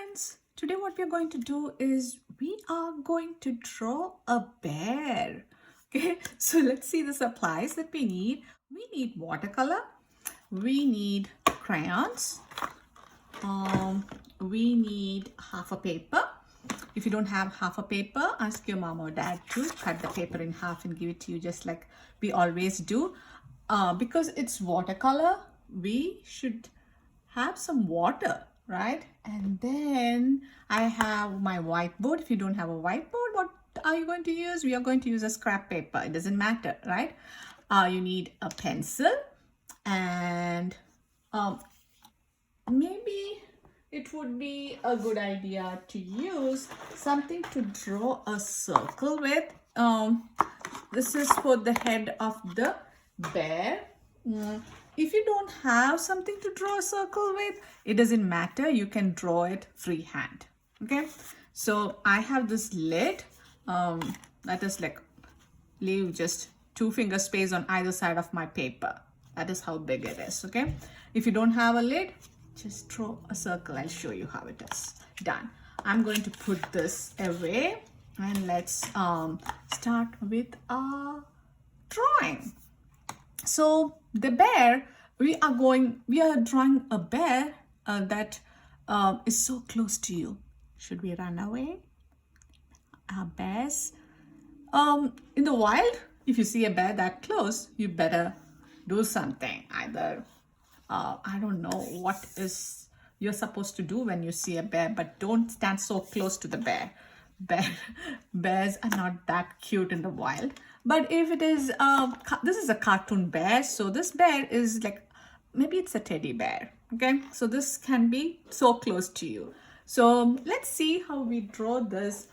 friends, today what we are going to do is we are going to draw a bear. Okay, so let's see the supplies that we need. We need watercolor, we need crayons, we need half a paper. If you don't have half a paper, ask your mom or dad to cut the paper in half and give it to you just like we always do. Because it's watercolor, we should have some water, right? And then I have my whiteboard. If you don't have a whiteboard, what are you going to use? We are going to use a scrap paper. It doesn't matter, right? You need a pencil and maybe it would be a good idea to use something to draw a circle with. This is for the head of the bear. If you don't have something to draw a circle with, it doesn't matter. You can draw it freehand. Okay, so I have this lid that is like leave just 2 finger space on either side of my paper. That is how big it is. Okay, if you don't have a lid, just draw a circle. I'll show you how it is done. I'm going to put this away and let's start with a drawing. So the bear, we are drawing a bear that is so close to you. Should we run away? Bears. In the wild, if you see a bear that close, you better do something. Either, I don't know what is you're supposed to do when you see a bear, but don't stand so close to the bear. Bears are not that cute in the wild. But if it is, this is a cartoon bear, so this bear is like, maybe it's a teddy bear. Okay, so this can be so close to you. So let's see how we draw this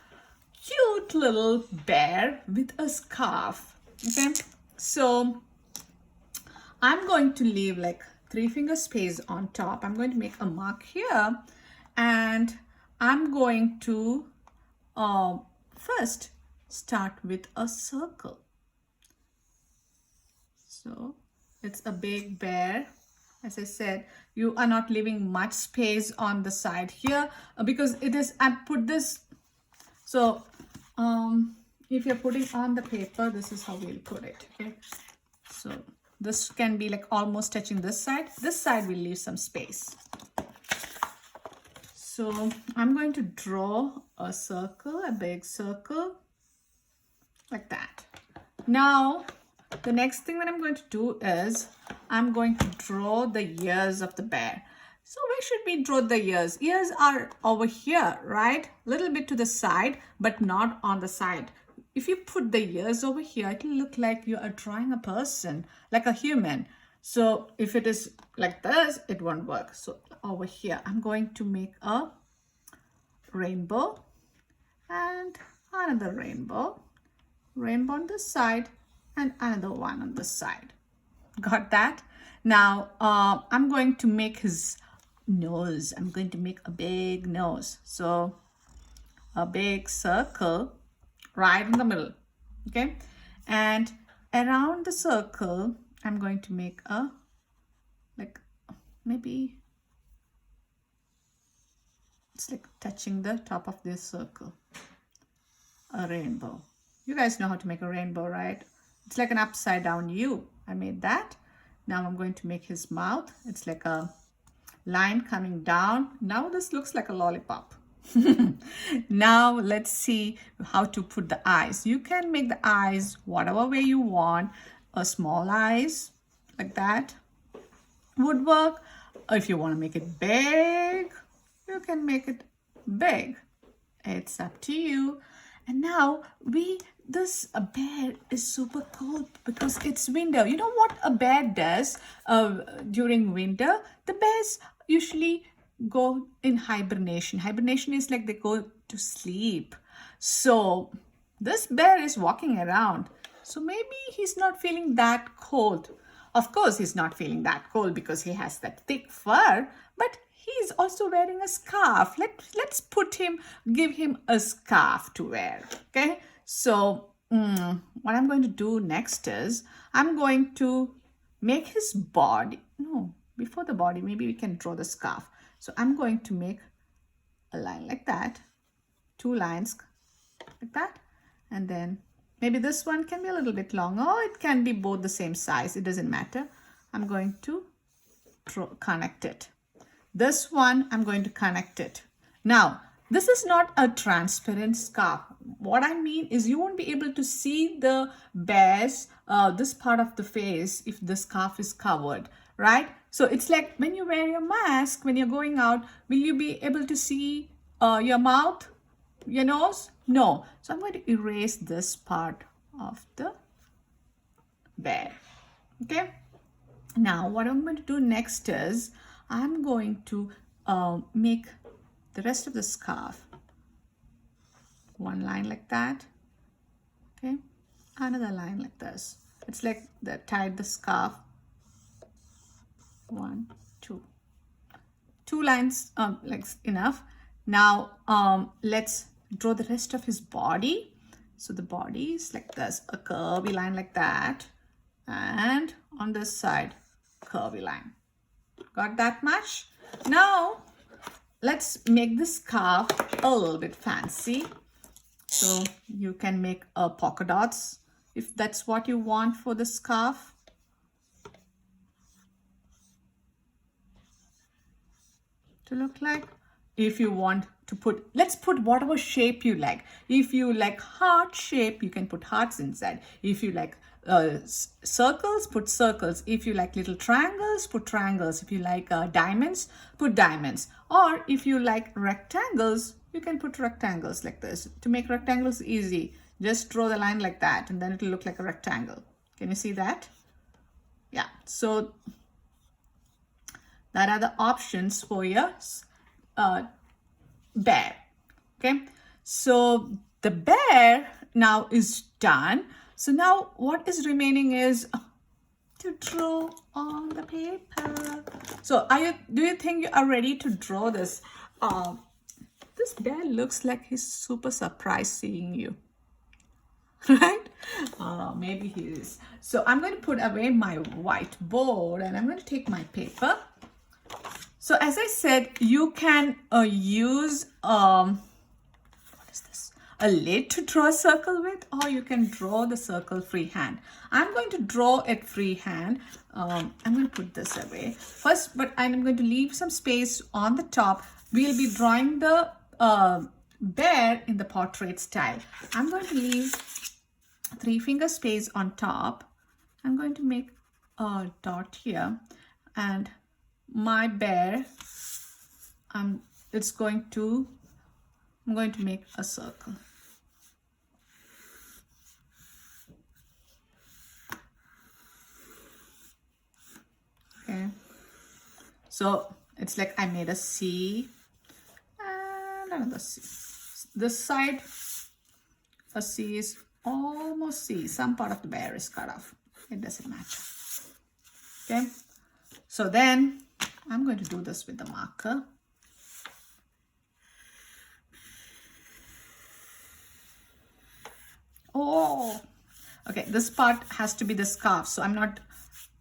cute little bear with a scarf. Okay, so I'm going to leave like 3 finger space on top. I'm going to make a mark here and I'm going to first start with a circle. So it's a big bear. As I said, you are not leaving much space on the side here because it is, I put this, so if you're putting on the paper, this is how we'll put it. Okay, so this can be like almost touching this side. This side will leave some space. So I'm going to draw a circle, a big circle, like that. Now, the next thing that I'm going to do is I'm going to draw the ears of the bear. So where should we draw the ears? Ears are over here, right? A little bit to the side, but not on the side. If you put the ears over here, it will look like you are drawing a person, like a human. So if it is like this, it won't work. So over here, I'm going to make a rainbow and another rainbow. Rainbow on this side and another one on this side. Got that? Now, I'm going to make his nose. I'm going to make a big nose. So a big circle right in the middle. Okay, and around the circle I'm going to make a, like, maybe it's like touching the top of this circle, a rainbow. You guys know how to make a rainbow, right? It's like an upside down U. I made that. Now I'm going to make his mouth. It's like a line coming down. Now this looks like a lollipop. Now let's see how to put the eyes. You can make the eyes whatever way you want. A small eyes like that would work. If you want to make it big, you can make it big. It's up to you. And now this bear is super cold because it's winter. You know what a bear does during winter? The bears usually go in hibernation. Hibernation is like they go to sleep. So this bear is walking around. So maybe he's not feeling that cold. Of course, he's not feeling that cold because he has that thick fur, but he's also wearing a scarf. Let's give him a scarf to wear. Okay, so what I'm going to do next is I'm going to make his body. No, before the body, maybe we can draw the scarf. So I'm going to make a line like that, 2 lines like that, and then maybe this one can be a little bit longer, or it can be both the same size. It doesn't matter. I'm going to connect it. This one, I'm going to connect it. Now, this is not a transparent scarf. What I mean is you won't be able to see the bear's, this part of the face if the scarf is covered, right? So it's like when you wear your mask, when you're going out, will you be able to see your mouth, your nose? No. So I'm going to erase this part of the bear. Okay. Now what I'm going to do next is I'm going to make the rest of the scarf one line like that. Okay. Another line like this. It's like they tied the scarf. 1, 2. 2 lines like enough. Now let's draw the rest of his body. So the body is like this, a curvy line like that, and on this side curvy line. Got that much? Now let's make the scarf a little bit fancy. So you can make polka dots if that's what you want for the scarf. To look like. If you want to put, let's put whatever shape you like. If you like heart shape, you can put hearts inside. If you like circles, put circles. If you like little triangles, put triangles. If you like diamonds, put diamonds. Or if you like rectangles, you can put rectangles like this. To make rectangles easy, just draw the line like that and then it will look like a rectangle. Can you see that? Yeah, so that are the options for your bear. Okay, so the bear now is done. So now what is remaining is to draw on the paper. So do you think you are ready to draw this? This bear looks like he's super surprised seeing you. Right? Maybe he is. So I'm going to put away my whiteboard and I'm going to take my paper. So as I said, you can use what is this? A lid to draw a circle with, or you can draw the circle freehand. I'm going to draw it freehand. I'm going to put this away first, but I'm going to leave some space on the top. We'll be drawing the bear in the portrait style. I'm going to leave 3-finger space on top. I'm going to make a dot here, and my bear, I'm going to make a circle. Okay, so it's like I made a C and another C. This side, a C is almost C. Some part of the bear is cut off. It doesn't matter. Okay, so then I'm going to do this with the marker. Oh, okay, this part has to be the scarf, so I'm not,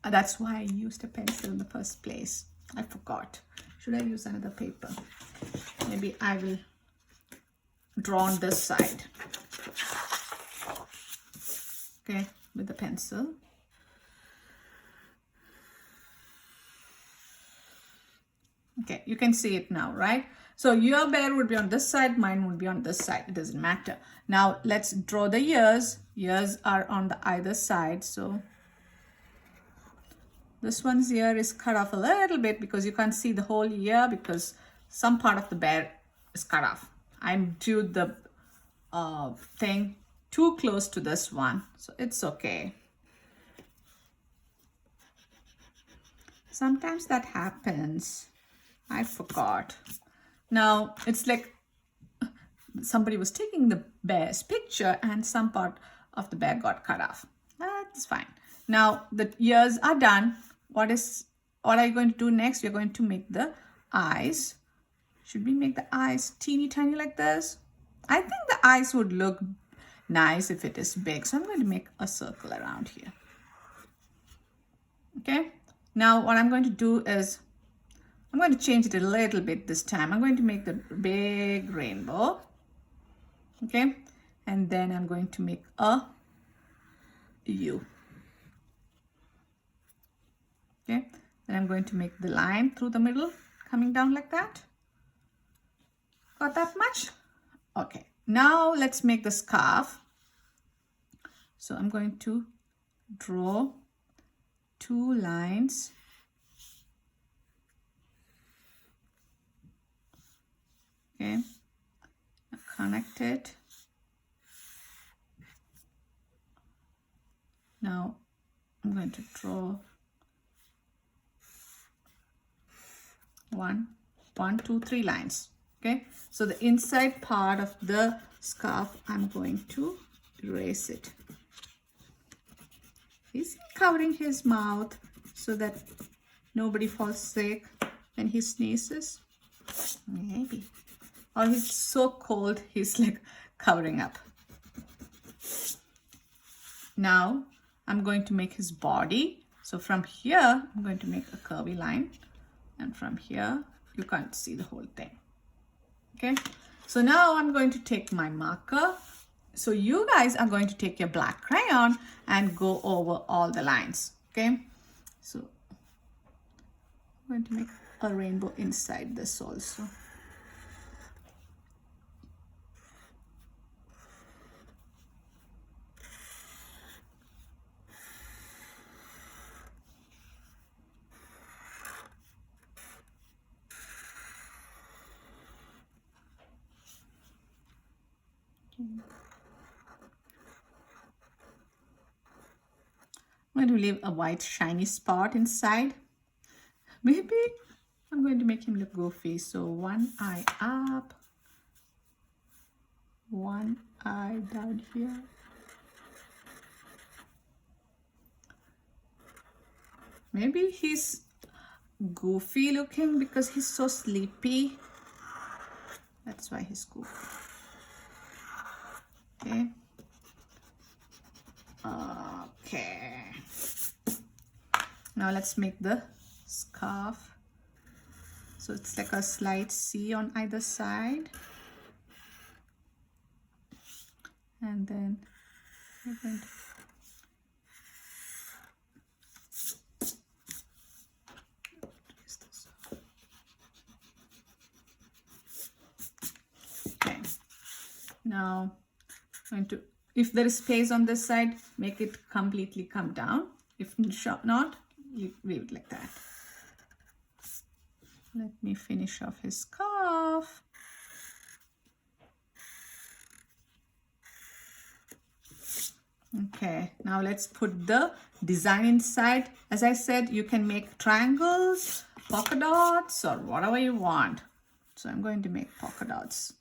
that's why I used a pencil in the first place. I forgot. Should I use another paper? Maybe I will draw on this side. Okay, with the pencil. Okay, you can see it now, right? So your bear would be on this side, mine would be on this side. It doesn't matter. Now let's draw the ears. Ears are on the either side. So this one's ear is cut off a little bit because you can't see the whole ear because some part of the bear is cut off. I'm drew the thing too close to this one, so it's okay. Sometimes that happens. I forgot. Now it's like somebody was taking the bear's picture and some part of the bear got cut off. That's fine. Now the ears are done. What are you going to do next? We're going to make the eyes. Should we make the eyes teeny tiny like this? I think the eyes would look nice if it is big. So I'm going to make a circle around here. Okay. Now what I'm going to do is I'm going to change it a little bit this time. I'm going to make the big rainbow. Okay, and then I'm going to make a U. Okay, then I'm going to make the line through the middle coming down like that. Got that much? Okay, now let's make the scarf. So I'm going to draw 2 lines. Okay, connect it. Now I'm going to draw 1, 2, 3 lines. Okay, so the inside part of the scarf, I'm going to erase it. He's covering his mouth so that nobody falls sick when he sneezes. Maybe. Or he's so cold, he's like covering up. Now I'm going to make his body. So from here, I'm going to make a curvy line. And from here, you can't see the whole thing. Okay, so now I'm going to take my marker. So you guys are going to take your black crayon and go over all the lines. Okay, so I'm going to make a rainbow inside this also. I'm going to leave a white shiny spot inside. Maybe I'm going to make him look goofy. So 1 eye up, 1 eye down here. Maybe he's goofy looking because he's so sleepy. That's why he's goofy. Okay. Okay. Now let's make the scarf. So it's like a slight C on either side. And then we're going to okay. Now I'm going to, if there is space on this side, make it completely come down. If not, leave it like that. Let me finish off his scarf. Okay, now let's put the design inside. As I said, you can make triangles, polka dots, or whatever you want. So I'm going to make polka dots.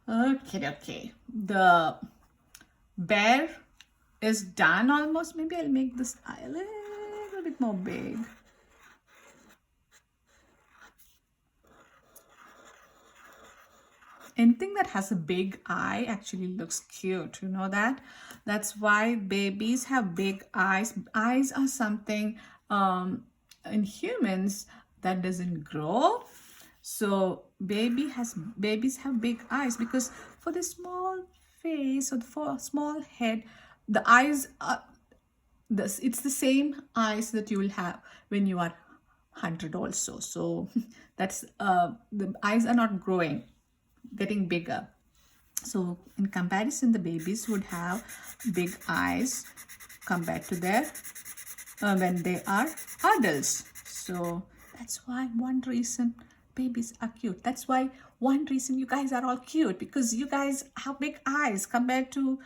Okay. The bear is done almost. Maybe I'll make this eye a little bit more big. Anything that has a big eye actually looks cute. You know that? That's why babies have big eyes. Eyes are something in humans that doesn't grow. So babies have big eyes because for the small face or for a small head, the eyes are it's the same eyes that you will have when you are 100 also. So that's the eyes are not growing, getting bigger. So in comparison, the babies would have big eyes compared to their when they are adults. So that's why one reason babies are cute. That's why one reason you guys are all cute, because you guys have big eyes compared to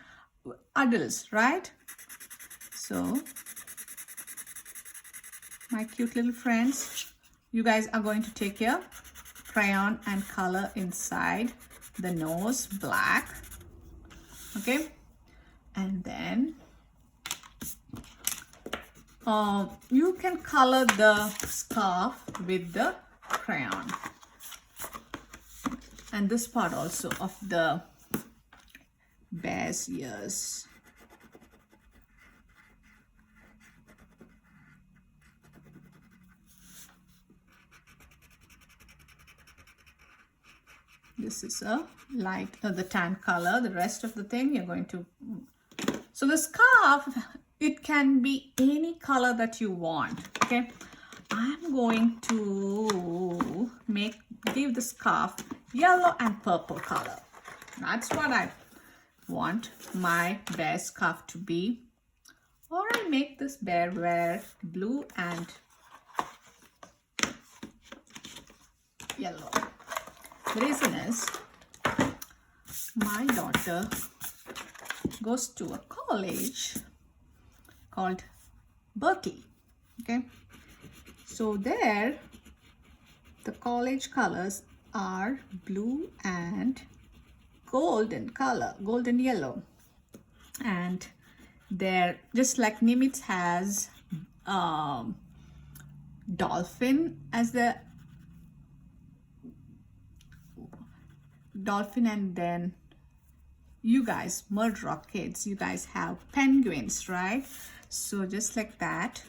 adults, right? So my cute little friends, you guys are going to take your crayon and color inside the nose black. Okay, and then you can color the scarf with the crayon. And this part also of the bear's ears. This is a light, the tan color. The rest of the thing you're going to... So the scarf, it can be any color that you want, okay? I'm going to give the scarf yellow and purple color. That's what I want my bear scarf to be. Or I make this bear wear blue and yellow. The reason is my daughter goes to a college called Berkeley, okay? So there, the college colors are blue and golden color, golden yellow. And there, just like Nimitz has dolphin as the dolphin, and then you guys, Murdoch kids, you guys have penguins, right? So just like that,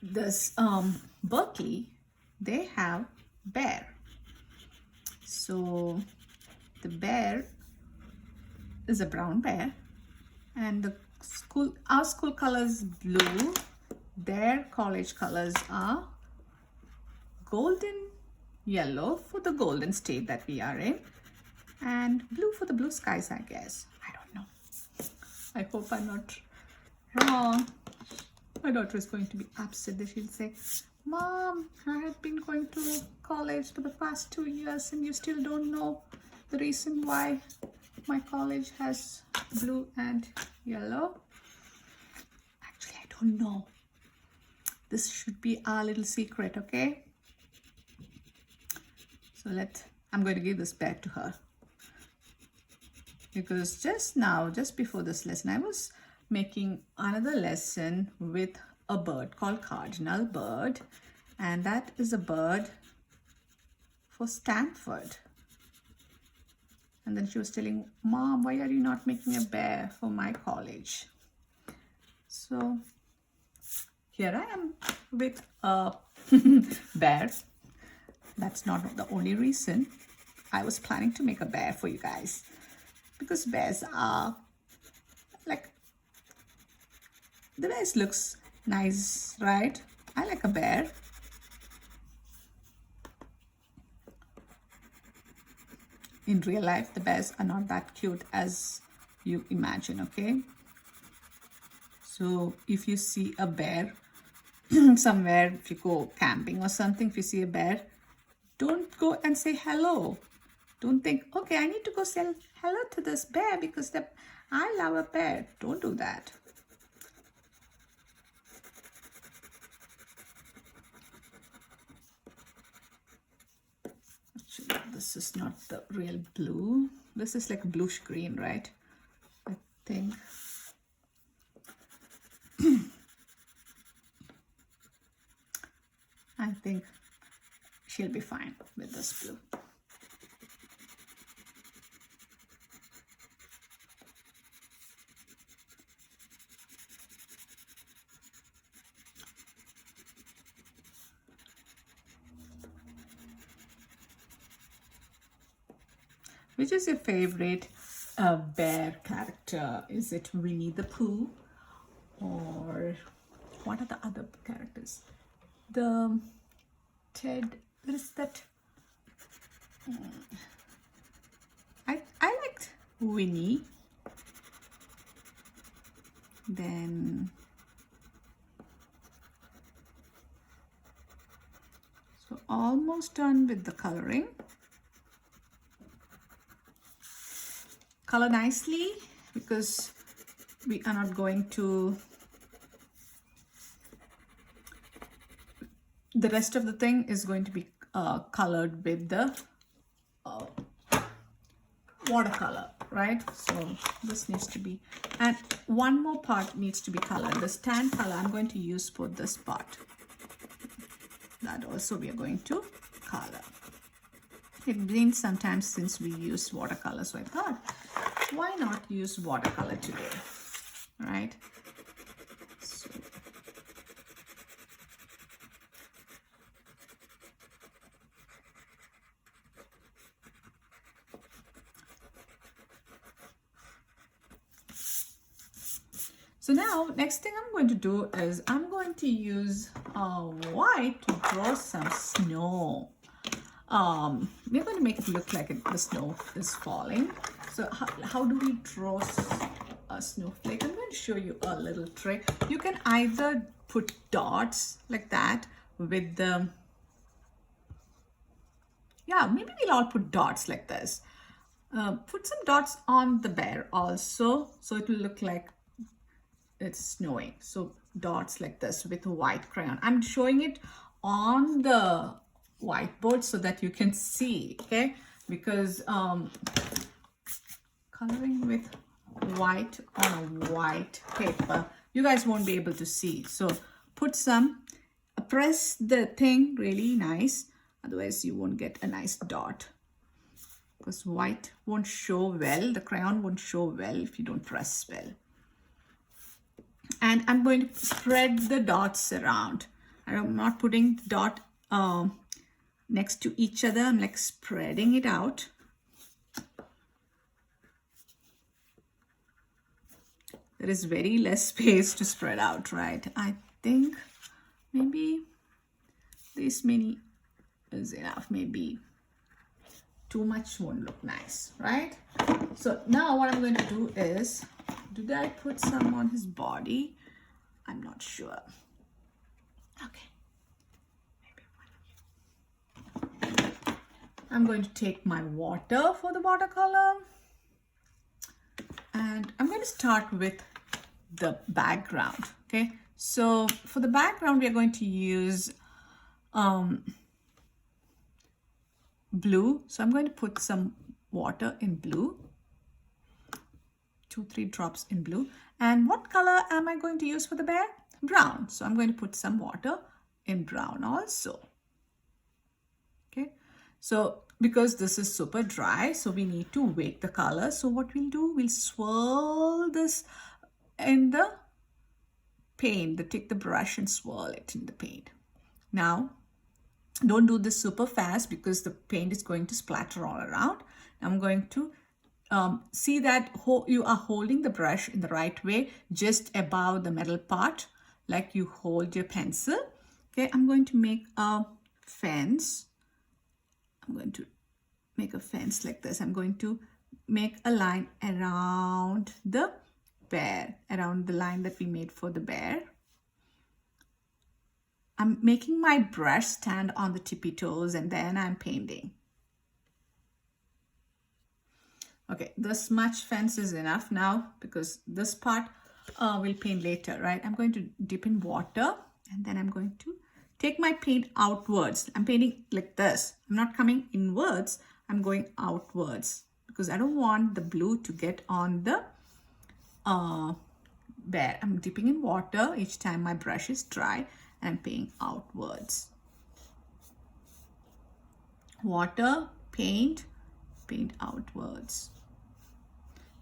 this Berkeley, they have bear. So the bear is a brown bear, and the school, our school colors blue, their college colors are golden yellow for the golden state that we are in, and blue for the blue skies, I guess. I don't know. I hope I'm not wrong. My daughter is going to be upset that she'll say, Mom, I have been going to college for the past 2 years and you still don't know the reason why my college has blue and yellow. Actually, I don't know. This should be our little secret, okay? So I'm going to give this back to her. Because just now, just before this lesson, I was making another lesson with a bird called cardinal bird. And that is a bird for Stanford. And then she was telling, Mom, why are you not making a bear for my college? So here I am with a bear. That's not the only reason. I was planning to make a bear for you guys, because bears are like, the bears looks nice, right? I like a bear. In real life, the bears are not that cute as you imagine, okay? So if you see a bear somewhere, if you go camping or something, if you see a bear, don't go and say hello. Don't think, okay, I need to go say hello to this bear because I love a bear. Don't do that. Actually, this is not the real blue. This is like bluish green, right? I think. I think she'll be fine with this blue. Which is your favorite bear character? Is it Winnie the Pooh? Or what are the other characters? The Ted, what is that? I liked Winnie. Then, so almost done with the coloring. Color nicely, because we are not going to, the rest of the thing is going to be colored with the watercolor, right? So this needs to be, and one more part needs to be colored. This tan color I'm going to use for this part. that also we are going to color. It's been some time since we used watercolor, so I thought, why not use watercolor today, right? So now, next thing I'm going to do is I'm going to use white to draw some snow. We're going to make it look like the snow is falling. So how do we draw a snowflake? I'm going to show you a little trick. You can either put dots like that with the, yeah, maybe we'll all put dots like this. Put some dots on the bear also, so it will look like it's snowing. So dots like this with a white crayon. I'm showing it on the whiteboard so that you can see, okay? Because coloring with white on a white paper, you guys won't be able to see. So put some, press the thing really nice, otherwise you won't get a nice dot. Because white won't show well, the crayon won't show well if you don't press well. And I'm going to spread the dots around. I'm not putting the dot next to each other. I'm like spreading it out. There is very less space to spread out, right? I think maybe this many is enough. Maybe too much won't look nice, right? So now what I'm going to do is, did I put some on his body? I'm not sure. Okay. Maybe one. I'm going to take my water for the watercolor. And I'm going to start with the background, okay? So for the background, we are going to use blue. So I'm going to put some water in blue. 2-3 drops in blue. And what color am I going to use for the bear? Brown. So I'm going to put some water in brown also. Okay. So because this is super dry, so we need to wake the color. So what we'll do, we'll swirl this in the paint. Take the brush and swirl it in the paint. Now, don't do this super fast because the paint is going to splatter all around. I'm going to see that you are holding the brush in the right way, just above the metal part, like you hold your pencil. Okay, I'm going to make a fence. I'm going to make a fence like this. I'm going to make a line around the bear, around the line that we made for the bear. I'm making my brush stand on the tippy toes and then I'm painting. Okay, this much fence is enough now because this part we'll paint later, right? I'm going to dip in water and then I'm going to take my paint outwards. I'm painting like this. I'm not coming inwards. I'm going outwards because I don't want the blue to get on the bear. I'm dipping in water each time my brush is dry and I'm painting outwards. Water, paint, paint outwards.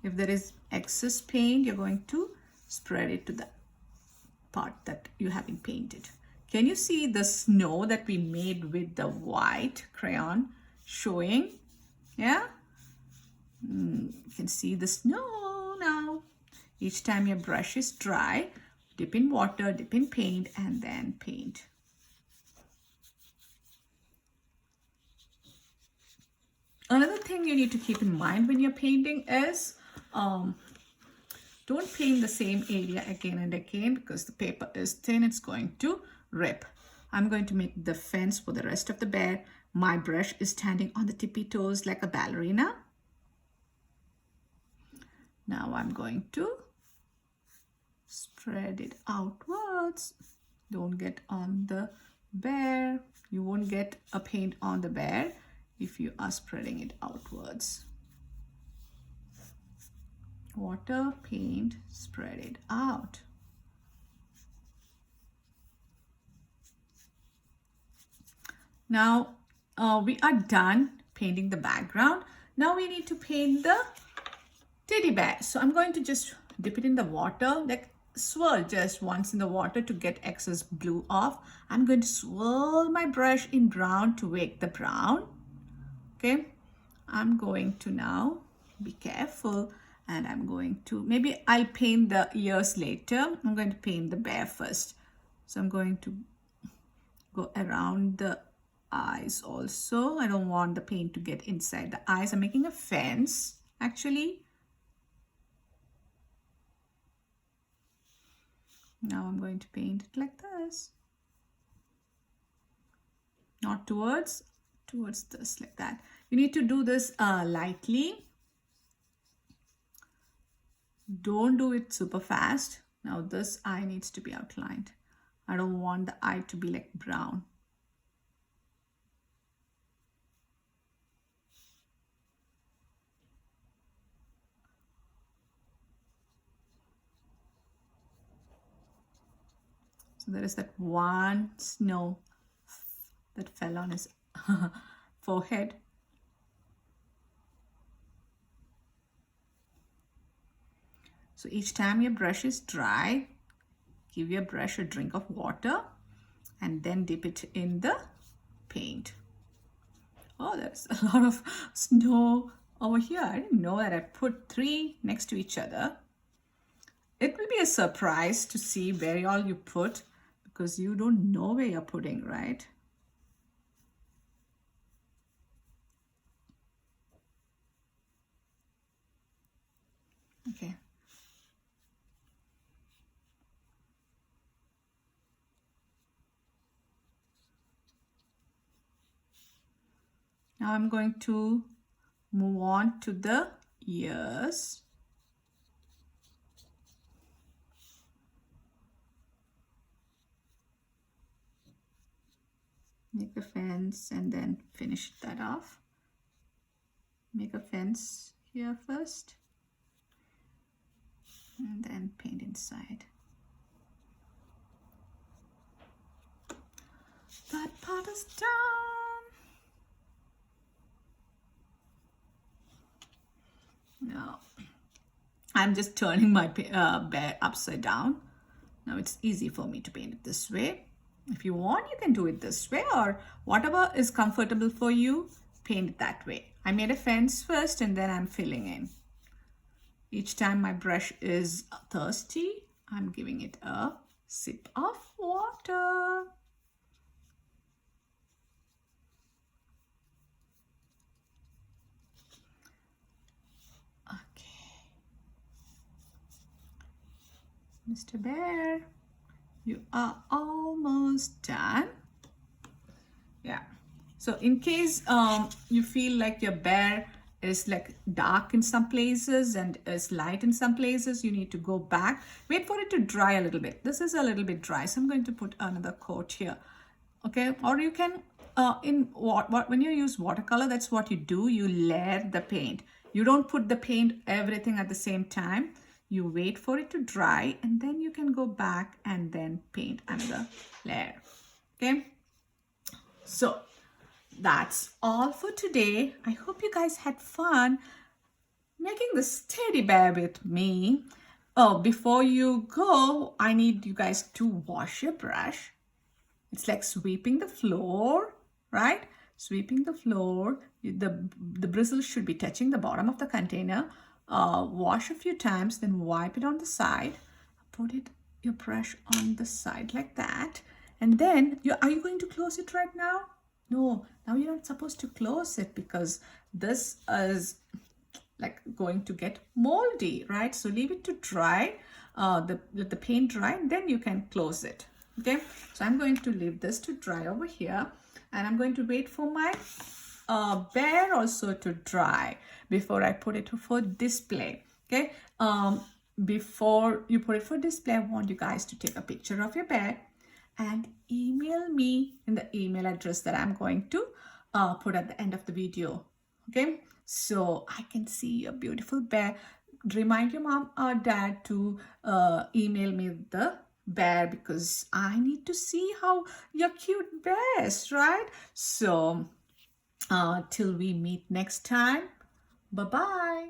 If there is excess paint, you're going to spread it to the part that you haven't painted. Can you see the snow that we made with the white crayon showing? Yeah? You can see the snow now. Each time your brush is dry, dip in water, dip in paint, and then paint. Another thing you need to keep in mind when you're painting is don't paint the same area again and again because the paper is thin, it's going to rip. I'm going to make the fence for the rest of the bear. My brush is standing on the tippy toes like a ballerina. Now I'm going to spread it outwards. Don't get on the bear. You won't get a paint on the bear if you are spreading it outwards. Water, paint, spread it out. Now we are done painting the background. Now we need to paint the teddy bear. So I'm going to just dip it in the water, like swirl just once in the water to get excess blue off. I'm going to swirl my brush in brown to wake the brown. Okay, I'm going to now be careful, and I'm going to, maybe I'll paint the ears later. I'm going to paint the bear first. So I'm going to go around the eyes also. I don't want the paint to get inside the eyes. I'm making a fence actually. Now I'm going to paint it like this. Not towards this, like that. You need to do this lightly. Don't do it super fast. Now this eye needs to be outlined. I don't want the eye to be like brown. So there is that one snow that fell on his forehead. So each time your brush is dry, give your brush a drink of water and then dip it in the paint. Oh, there's a lot of snow over here. I didn't know that I put 3 next to each other. It will be a surprise to see where all you put, because you don't know where you're putting, right? Okay. Now I'm going to move on to the ears. Make a fence and then finish that off. Make a fence here first and then paint inside. That part is done. Now I'm just turning my bear upside down. Now it's easy for me to paint it this way. If you want, you can do it this way, or whatever is comfortable for you, paint it that way. I made a fence first and then I'm filling in. Each time my brush is thirsty, I'm giving it a sip of water. Okay. Mr. Bear, you are almost done. Yeah. So in case you feel like your bear is like dark in some places and is light in some places, you need to go back. Wait for it to dry a little bit. This is a little bit dry, so I'm going to put another coat here. Okay, or you can when you use watercolor, that's what you do. You layer the paint. You don't put the paint everything at the same time. You wait for it to dry and then you can go back and then paint another layer. Okay, so that's all for today. I hope you guys had fun making this teddy bear with me. Oh, before you go, I need you guys to wash your brush. It's like sweeping the floor, right? Sweeping the floor. The bristles should be touching the bottom of the container. Wash a few times, then wipe it on the side. Put your brush on the side like that. And then, are you going to close it right now? No, now you're not supposed to close it because this is like going to get moldy, right? So leave it to dry, let the paint dry, and then you can close it. Okay, so I'm going to leave this to dry over here, and I'm going to wait for my bear also to dry before I put it for display. Okay, before you put it for display, I want you guys to take a picture of your bear and email me in the email address that I'm going to put at the end of the video. Okay, so I can see a beautiful bear. Remind your mom or dad to email me the bear because I need to see how your cute bears, right? So till we meet next time, bye bye.